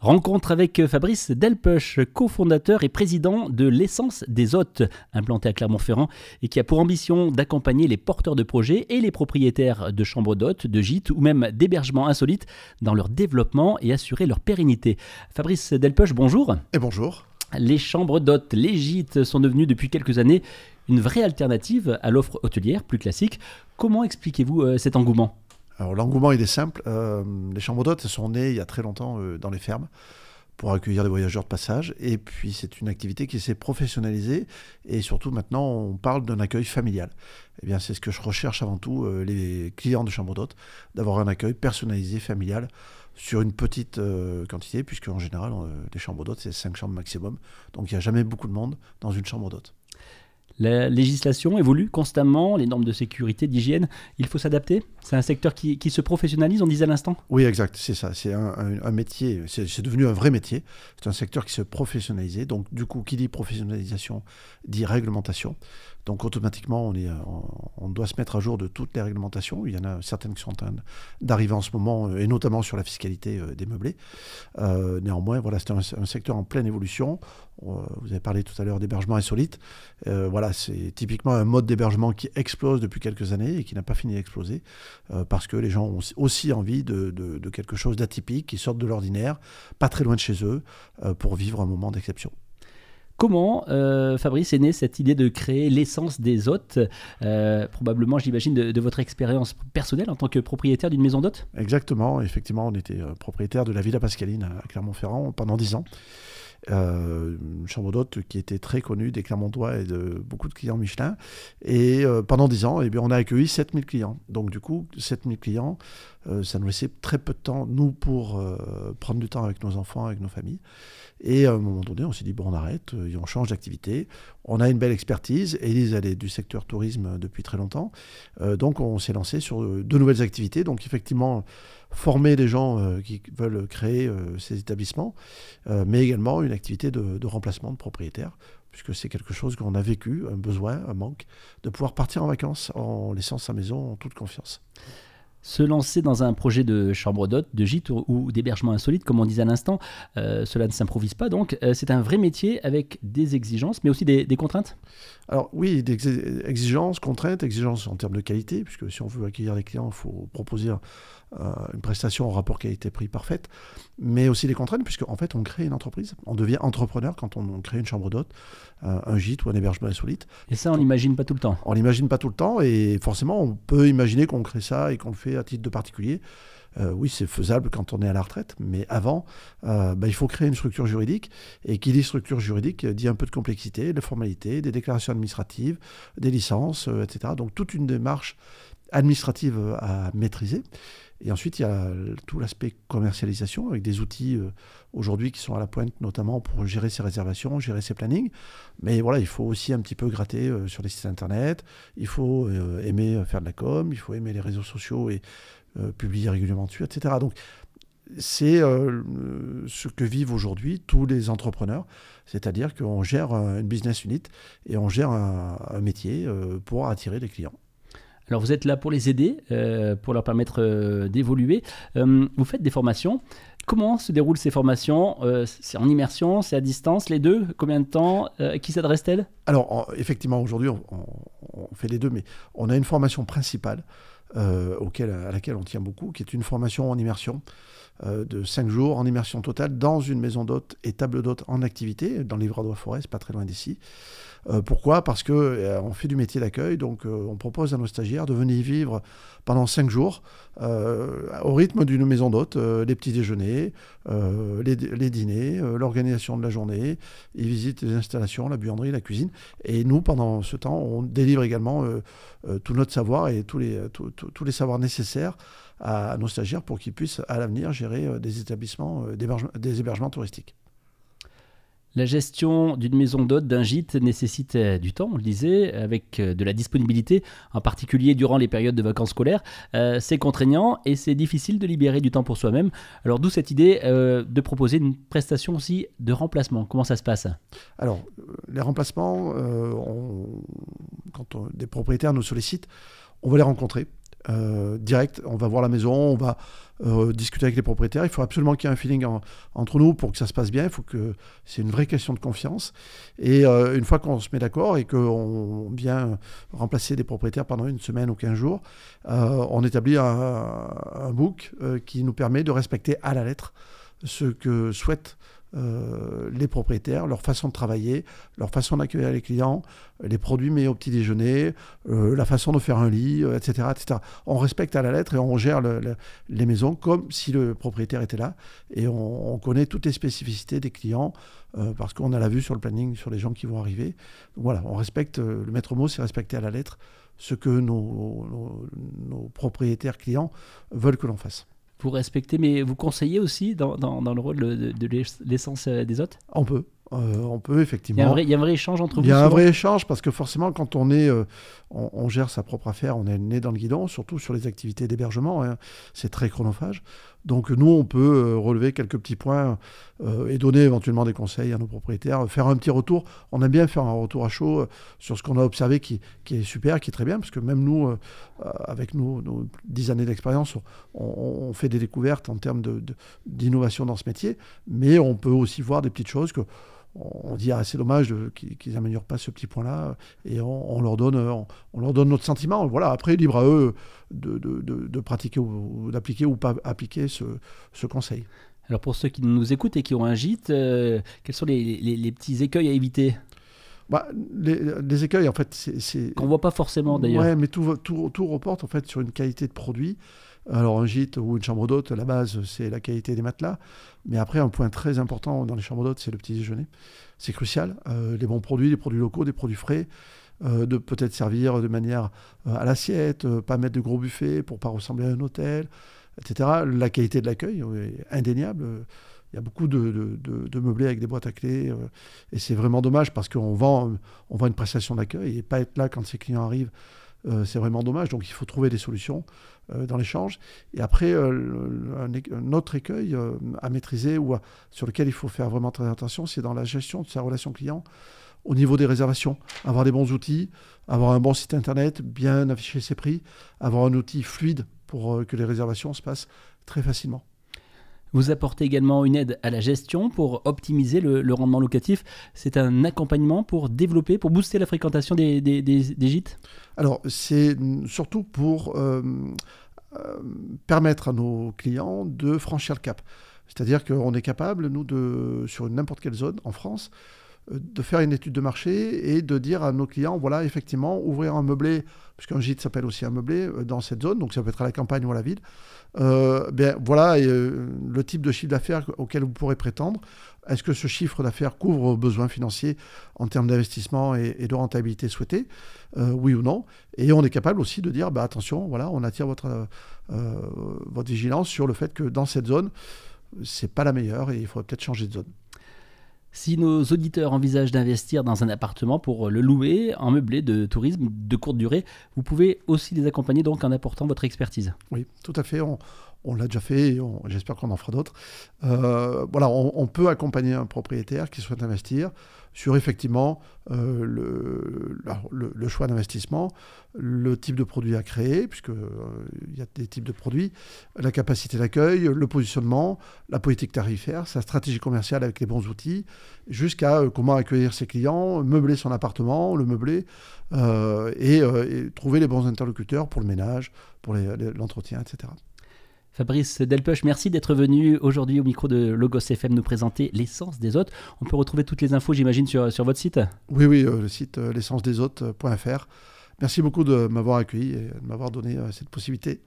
Rencontre avec Fabrice Delpech, cofondateur et président de l'Essence des Hôtes, implanté à Clermont-Ferrand et qui a pour ambition d'accompagner les porteurs de projets et les propriétaires de chambres d'hôtes, de gîtes ou même d'hébergements insolites dans leur développement et assurer leur pérennité. Fabrice Delpech, bonjour. Et bonjour. Les chambres d'hôtes, les gîtes sont devenus depuis quelques années une vraie alternative à l'offre hôtelière plus classique. Comment expliquez-vous cet engouement ? Alors l'engouement il est simple, les chambres d'hôtes sont nées il y a très longtemps dans les fermes pour accueillir des voyageurs de passage, et puis c'est une activité qui s'est professionnalisée et surtout maintenant on parle d'un accueil familial. Eh bien c'est ce que je recherche avant tout, les clients de chambres d'hôtes, d'avoir un accueil personnalisé, familial, sur une petite quantité, puisque en général les chambres d'hôtes c'est 5 chambres maximum, donc il n'y a jamais beaucoup de monde dans une chambre d'hôte. La législation évolue constamment, les normes de sécurité, d'hygiène, il faut s'adapter. C'est un secteur qui se professionnalise, on disait à l'instant. Oui, exact, c'est ça. C'est un métier, c'est devenu un vrai métier. C'est un secteur qui se professionnalisait. Donc, du coup, qui dit professionnalisation dit réglementation. Donc, automatiquement, on doit se mettre à jour de toutes les réglementations. Il y en a certaines qui sont en train d'arriver en ce moment, et notamment sur la fiscalité des meublés. Néanmoins, voilà, c'est un secteur en pleine évolution. Vous avez parlé tout à l'heure d'hébergement insolite. Voilà, c'est typiquement un mode d'hébergement qui explose depuis quelques années et qui n'a pas fini d'exploser parce que les gens ont aussi envie de quelque chose d'atypique, qui sorte de l'ordinaire, pas très loin de chez eux, pour vivre un moment d'exception. Comment, Fabrice, est née cette idée de créer l'Essence des Hôtes, probablement, j'imagine, de votre expérience personnelle en tant que propriétaire d'une maison d'hôtes ? Exactement, effectivement, on était propriétaire de la Villa Pascaline à Clermont-Ferrand pendant 10 ans. Une chambre d'hôte qui était très connue des Clermontois et de beaucoup de clients Michelin. Et pendant 10 ans, eh bien, on a accueilli 7000 clients. Donc du coup, 7000 clients, ça nous laissait très peu de temps, nous, pour prendre du temps avec nos enfants, avec nos familles. Et à un moment donné, on s'est dit, bon, on arrête, et on change d'activité. On a une belle expertise. Élise, elle est du secteur tourisme depuis très longtemps. Donc on s'est lancé sur de nouvelles activités. Donc effectivement, former des gens qui veulent créer ces établissements, mais également une activité de remplacement de propriétaires, puisque c'est quelque chose qu'on a vécu, un besoin, un manque, de pouvoir partir en vacances en laissant sa maison en toute confiance. Se lancer dans un projet de chambre d'hôte, de gîte ou d'hébergement insolite, comme on disait à l'instant, cela ne s'improvise pas donc. C'est un vrai métier avec des exigences, mais aussi des contraintes ? Alors oui, des exigences, contraintes, exigences en termes de qualité, puisque si on veut accueillir les clients, il faut proposer une prestation en rapport qualité-prix parfaite, mais aussi des contraintes, puisqu'en fait on crée une entreprise, on devient entrepreneur quand on crée une chambre d'hôte, un gîte ou un hébergement insolite. Et ça, on n'imagine pas tout le temps. On n'imagine pas tout le temps, et forcément on peut imaginer qu'on crée ça et qu'on le fait à titre de particulier. Oui, c'est faisable quand on est à la retraite, mais avant, il faut créer une structure juridique. Et qui dit structure juridique dit un peu de complexité, de formalités, des déclarations administratives, des licences, etc. Donc toute une démarche administrative à maîtriser. Et ensuite, il y a tout l'aspect commercialisation avec des outils aujourd'hui qui sont à la pointe, notamment pour gérer ses réservations, gérer ses plannings. Mais voilà, il faut aussi un petit peu gratter sur les sites internet. Il faut aimer faire de la com, il faut aimer les réseaux sociaux et publier régulièrement dessus, etc. Donc, c'est ce que vivent aujourd'hui tous les entrepreneurs, c'est-à-dire qu'on gère une business unit et on gère un métier pour attirer les clients. Alors vous êtes là pour les aider, pour leur permettre d'évoluer. Vous faites des formations. Comment se déroulent ces formations ? C'est en immersion, c'est à distance, les deux ? Combien de temps ? Qui s'adresse-t-elle ? Alors effectivement, aujourd'hui on fait les deux, mais on a une formation principale à laquelle on tient beaucoup, qui est une formation en immersion de 5 jours en immersion totale dans une maison d'hôtes et table d'hôtes en activité, dans l'Ivradois-Forez, pas très loin d'ici. Pourquoi ? Parce qu'on fait du métier d'accueil, donc on propose à nos stagiaires de venir vivre pendant 5 jours au rythme d'une maison d'hôtes, les petits déjeuners, les dîners, l'organisation de la journée, ils visitent les installations, la buanderie, la cuisine. Et nous, pendant ce temps, on délivre également tout notre savoir et tous les savoirs nécessaires à nos stagiaires pour qu'ils puissent à l'avenir gérer des établissements, des hébergements touristiques. La gestion d'une maison d'hôtes, d'un gîte, nécessite du temps, on le disait, avec de la disponibilité, en particulier durant les périodes de vacances scolaires. C'est contraignant et c'est difficile de libérer du temps pour soi-même. Alors d'où cette idée de proposer une prestation aussi de remplacement. Comment ça se passe ? Alors, les remplacements, quand des propriétaires nous sollicitent, on va les rencontrer. direct. On va voir la maison, on va discuter avec les propriétaires. Il faut absolument qu'il y ait un feeling entre nous pour que ça se passe bien. Il faut que c'est une vraie question de confiance. Et une fois qu'on se met d'accord et qu'on vient remplacer des propriétaires pendant une semaine ou 15 jours, on établit un book qui nous permet de respecter à la lettre ce que souhaitent les propriétaires, leur façon de travailler, leur façon d'accueillir les clients, les produits mis au petit déjeuner, la façon de faire un lit, etc., etc. On respecte à la lettre et on gère les maisons comme si le propriétaire était là, et on connaît toutes les spécificités des clients parce qu'on a la vue sur le planning sur les gens qui vont arriver. Donc voilà, on respecte, le maître mot, c'est respecter à la lettre ce que nos propriétaires clients veulent que l'on fasse. Vous respectez, mais vous conseillez aussi dans le rôle de l'essence des hôtes? On peut effectivement. Il y a un vrai échange entre vous? Il y a un vrai échange parce que forcément, quand on gère sa propre affaire, on est né dans le guidon, surtout sur les activités d'hébergement, hein, c'est très chronophage. Donc nous, on peut relever quelques petits points et donner éventuellement des conseils à nos propriétaires, faire un petit retour. On aime bien faire un retour à chaud sur ce qu'on a observé qui est super, qui est très bien, parce que même nous, avec nos 10 années d'expérience, on fait des découvertes en termes d'innovation dans ce métier, mais on peut aussi voir des petites choses on dit c'est dommage qu'ils n'améliorent pas ce petit point-là, et on leur donne notre sentiment. Voilà, après, libre à eux de pratiquer ou d'appliquer ou pas appliquer ce conseil. Alors pour ceux qui nous écoutent et qui ont un gîte, quels sont les petits écueils à éviter? Les écueils, en fait, c'est qu'on ne voit pas forcément d'ailleurs. Ouais, mais tout reporte en fait sur une qualité de produit. Alors un gîte ou une chambre d'hôte, la base, c'est la qualité des matelas. Mais après, un point très important dans les chambres d'hôte, c'est le petit déjeuner. C'est crucial. Les bons produits, les produits locaux, des produits frais, de peut-être servir de manière à l'assiette, pas mettre de gros buffets pour pas ressembler à un hôtel, etc. La qualité de l'accueil est indéniable. Il y a beaucoup de meublés avec des boîtes à clés et c'est vraiment dommage parce qu'on vend une prestation d'accueil et pas être là quand ses clients arrivent. C'est vraiment dommage, donc il faut trouver des solutions dans l'échange. Et après, un autre écueil à maîtriser sur lequel il faut faire vraiment très attention, c'est dans la gestion de sa relation client au niveau des réservations. Avoir des bons outils, avoir un bon site internet, bien afficher ses prix, avoir un outil fluide pour que les réservations se passent très facilement. Vous apportez également une aide à la gestion pour optimiser le rendement locatif. C'est un accompagnement pour développer, pour booster la fréquentation des gîtes? Alors, c'est surtout pour permettre à nos clients de franchir le cap. C'est-à-dire qu'on est capable, nous, sur n'importe quelle zone en France, de faire une étude de marché et de dire à nos clients, voilà, effectivement, ouvrir un meublé, puisqu'un gîte s'appelle aussi un meublé, dans cette zone, donc ça peut être à la campagne ou à la ville. Voilà le type de chiffre d'affaires auquel vous pourrez prétendre. Est-ce que ce chiffre d'affaires couvre vos besoins financiers en termes d'investissement et de rentabilité souhaitée, oui ou non? Et on est capable aussi de dire, attention, voilà, on attire votre vigilance sur le fait que dans cette zone, c'est pas la meilleure et il faudrait peut-être changer de zone. Si nos auditeurs envisagent d'investir dans un appartement pour le louer en meublé de tourisme de courte durée, vous pouvez aussi les accompagner donc en apportant votre expertise. Oui, tout à fait. On l'a déjà fait et j'espère qu'on en fera d'autres. Voilà, on peut accompagner un propriétaire qui souhaite investir sur effectivement le choix d'investissement, le type de produit à créer, puisqu'il y a des types de produits, la capacité d'accueil, le positionnement, la politique tarifaire, sa stratégie commerciale avec les bons outils, jusqu'à comment accueillir ses clients, meubler son appartement, le meubler, et trouver les bons interlocuteurs pour le ménage, pour l'entretien, etc. Fabrice Delpech, merci d'être venu aujourd'hui au micro de Logos FM nous présenter l'essence des hôtes. On peut retrouver toutes les infos, j'imagine, sur votre site? Oui, le site l'essencedeshôtes.fr. Merci beaucoup de m'avoir accueilli et de m'avoir donné cette possibilité.